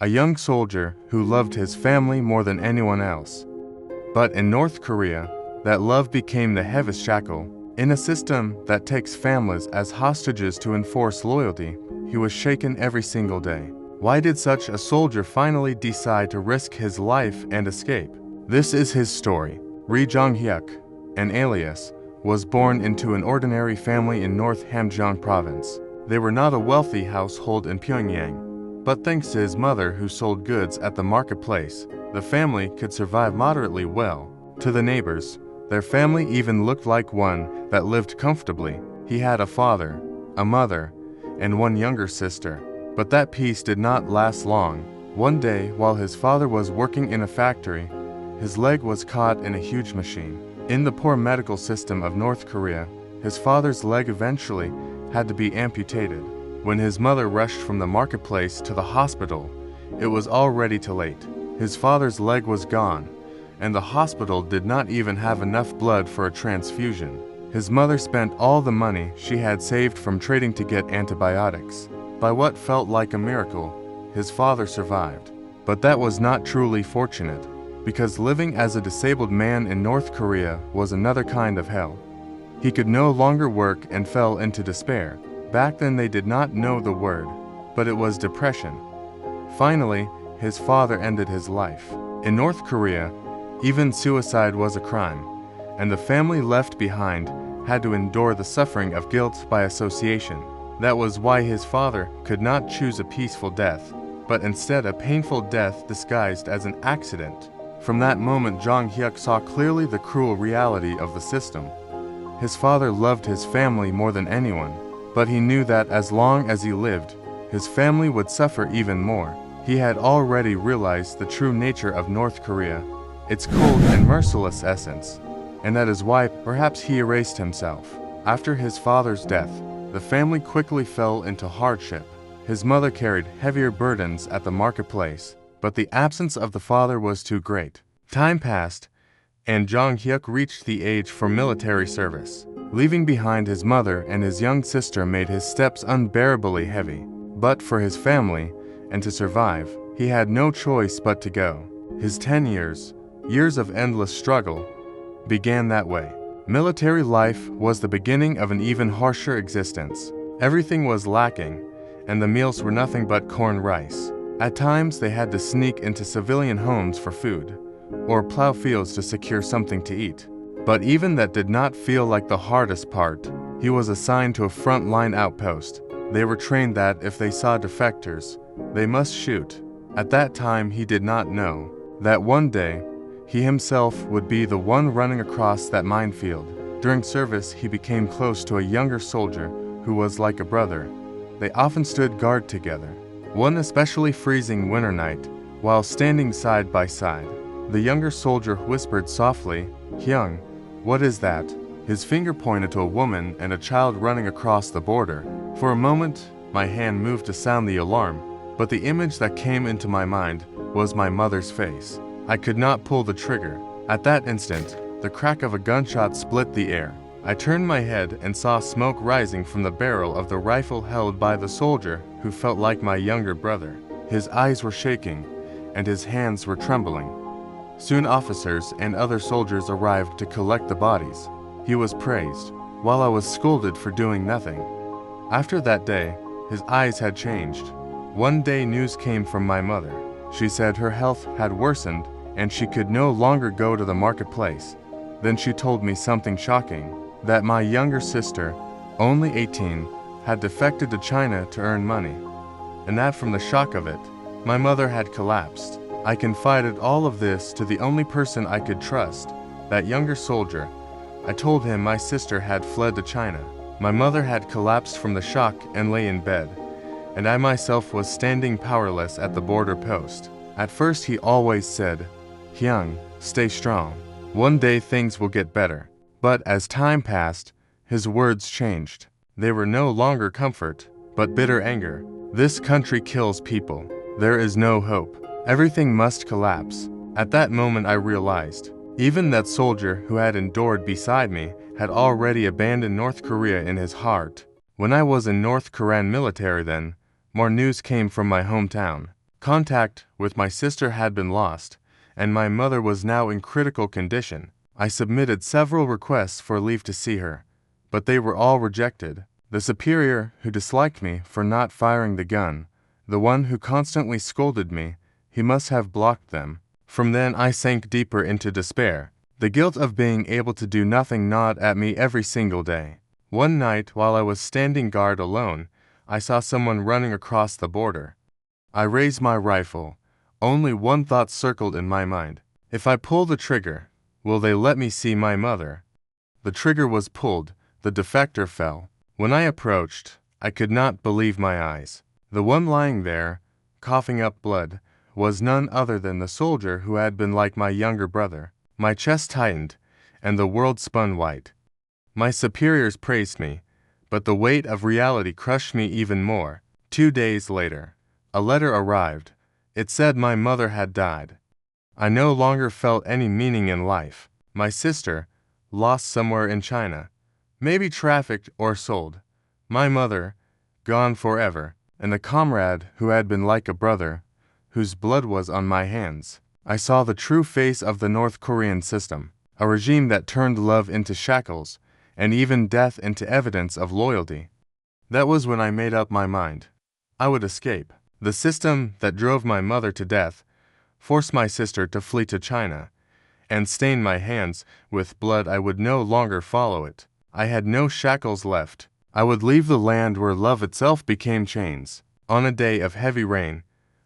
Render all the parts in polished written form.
a young soldier who loved his family more than anyone else. But in North Korea, that love became the heaviest shackle. In a system that takes families as hostages to enforce loyalty, he was shaken every single day. Why did such a soldier finally decide to risk his life and escape? This is his story. Jong-hyuk, an alias, was born into an ordinary family in North Hamgyong province. They were not a wealthy household in Pyongyang, but thanks to his mother who sold goods at the marketplace, the family could survive moderately well. To the neighbors, their family even looked like one that lived comfortably. He had a father, a mother, and one younger sister. But that peace did not last long. One day, while his father was working in a factory, his leg was caught in a huge machine. In the poor medical system of North Korea, his father's leg eventually had to be amputated. When his mother rushed from the marketplace to the hospital, it was already too late. His father's leg was gone, and the hospital did not even have enough blood for a transfusion. His mother spent all the money she had saved from trading to get antibiotics. By what felt like a miracle, his father survived. But that was not truly fortunate, because living as a disabled man in North Korea was another kind of hell. He could no longer work and fell into despair. Back then they did not know the word, but it was depression. Finally, his father ended his life. In North Korea, even suicide was a crime, and the family left behind had to endure the suffering of guilt by association. That was why his father could not choose a peaceful death, but instead a painful death disguised as an accident. From that moment, Jong-hyuk saw clearly the cruel reality of the system. His father loved his family more than anyone, but he knew that as long as he lived, his family would suffer even more. He had already realized the true nature of North Korea, its cold and merciless essence, and that is why perhaps he erased himself. After his father's death, the family quickly fell into hardship. His mother carried heavier burdens at the marketplace, but the absence of the father was too great. Time passed, and Jong-hyuk reached the age for military service. Leaving behind his mother and his young sister made his steps unbearably heavy. But for his family, and to survive, he had no choice but to go. His 10 years of endless struggle, began that way. Military life was the beginning of an even harsher existence. Everything was lacking, and the meals were nothing but corn rice. At times they had to sneak into civilian homes for food, or plow fields to secure something to eat. But even that did not feel like the hardest part. He was assigned to a front-line outpost. They were trained that if they saw defectors, they must shoot. At that time he did not know that one day, he himself would be the one running across that minefield. During service, he became close to a younger soldier who was like a brother. They often stood guard together. One especially freezing winter night, while standing side by side, the younger soldier whispered softly, "Hyung, what is that?" His finger pointed to a woman and a child running across the border. For a moment, my hand moved to sound the alarm, but the image that came into my mind was my mother's face. I could not pull the trigger. At that instant, the crack of a gunshot split the air. I turned my head and saw smoke rising from the barrel of the rifle held by the soldier who felt like my younger brother. His eyes were shaking, and his hands were trembling. Soon officers and other soldiers arrived to collect the bodies. He was praised, while I was scolded for doing nothing. After that day, his eyes had changed. One day news came from my mother. She said her health had worsened and she could no longer go to the marketplace. Then she told me something shocking, that my younger sister, only 18, had defected to China to earn money, and that from the shock of it, my mother had collapsed. I confided all of this to the only person I could trust, that younger soldier. I told him my sister had fled to China. My mother had collapsed from the shock and lay in bed, and I myself was standing powerless at the border post. At first he always said, "Hyung, stay strong. One day things will get better." But as time passed, his words changed. They were no longer comfort, but bitter anger. This country kills people. There is no hope. Everything must collapse. At that moment I realized, even that soldier who had endured beside me had already abandoned North Korea in his heart. When I was in North Korean military then, more news came from my hometown. Contact with my sister had been lost, and my mother was now in critical condition. I submitted several requests for leave to see her, but they were all rejected. The superior who disliked me for not firing the gun, the one who constantly scolded me, he must have blocked them. From then I sank deeper into despair. The guilt of being able to do nothing gnawed at me every single day. One night, while I was standing guard alone, I saw someone running across the border. I raised my rifle. Only one thought circled in my mind. If I pull the trigger, will they let me see my mother? The trigger was pulled. The defector fell. When I approached, I could not believe my eyes. The one lying there, coughing up blood, was none other than the soldier who had been like my younger brother. My chest tightened, and the world spun white. My superiors praised me, but the weight of reality crushed me even more. 2 days later, a letter arrived. It said my mother had died. I no longer felt any meaning in life. My sister, lost somewhere in China, maybe trafficked or sold. My mother, gone forever, and the comrade who had been like a brother, whose blood was on my hands. I saw the true face of the North Korean system, a regime that turned love into shackles, and even death into evidence of loyalty. That was when I made up my mind. I would escape. The system that drove my mother to death, forced my sister to flee to China, and stained my hands with blood. I would no longer follow it. I had no shackles left. I would leave the land where love itself became chains. On a day of heavy rain,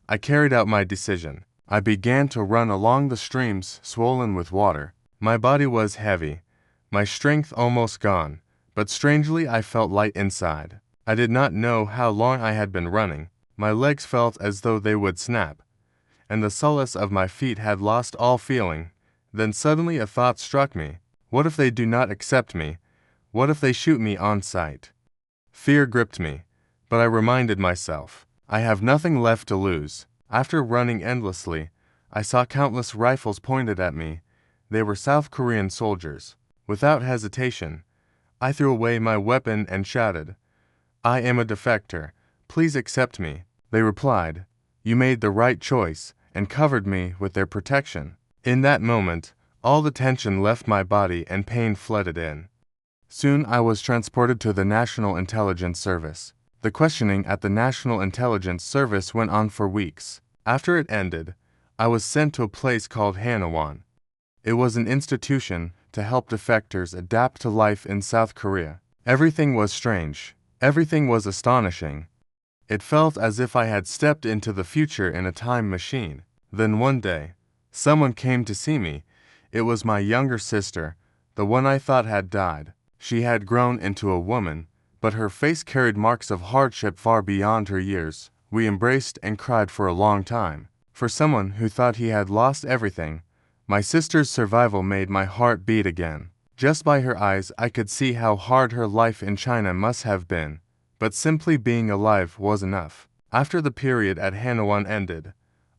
I carried out my decision. I began to run along the streams swollen with water. My body was heavy, my strength almost gone, but strangely I felt light inside. I did not know how long I had been running. My legs felt as though they would snap, and the solace of my feet had lost all feeling. Then suddenly a thought struck me. What if they do not accept me? What if they shoot me on sight? Fear gripped me, but I reminded myself, I have nothing left to lose. After running endlessly, I saw countless rifles pointed at me. They were South Korean soldiers. Without hesitation, I threw away my weapon and shouted, I am a defector. Please accept me. They replied, you made the right choice, and covered me with their protection. In that moment, all the tension left my body and pain flooded in. Soon I was transported to the National Intelligence Service. The questioning at the National Intelligence Service went on for weeks. After it ended, I was sent to a place called Hanwon. It was an institution to help defectors adapt to life in South Korea. Everything was strange. Everything was astonishing. It felt as if I had stepped into the future in a time machine. Then one day, someone came to see me. It was my younger sister, the one I thought had died. She had grown into a woman, but her face carried marks of hardship far beyond her years. We embraced and cried for a long time. For someone who thought he had lost everything, my sister's survival made my heart beat again. Just by her eyes I could see how hard her life in China must have been. But simply being alive was enough. After the period at Hanwon ended,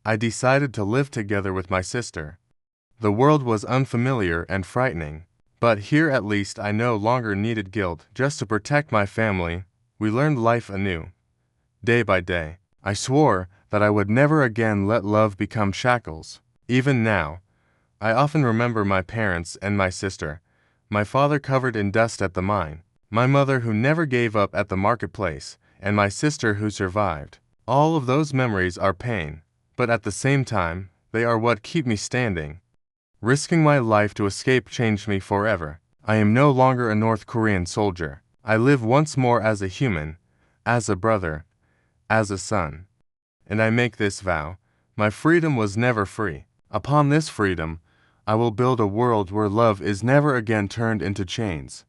I decided to live together with my sister. The world was unfamiliar and frightening, but here at least I no longer needed guilt just to protect my family. We learned life anew. Day by day, I swore that I would never again let love become shackles. Even now, I often remember my parents and my sister, my father covered in dust at the mine, my mother who never gave up at the marketplace, and my sister who survived. All of those memories are pain, but at the same time, they are what keep me standing. Risking my life to escape changed me forever. I am no longer a North Korean soldier. I live once more as a human, as a brother, as a son. And I make this vow, my freedom was never free. Upon this freedom, I will build a world where love is never again turned into chains.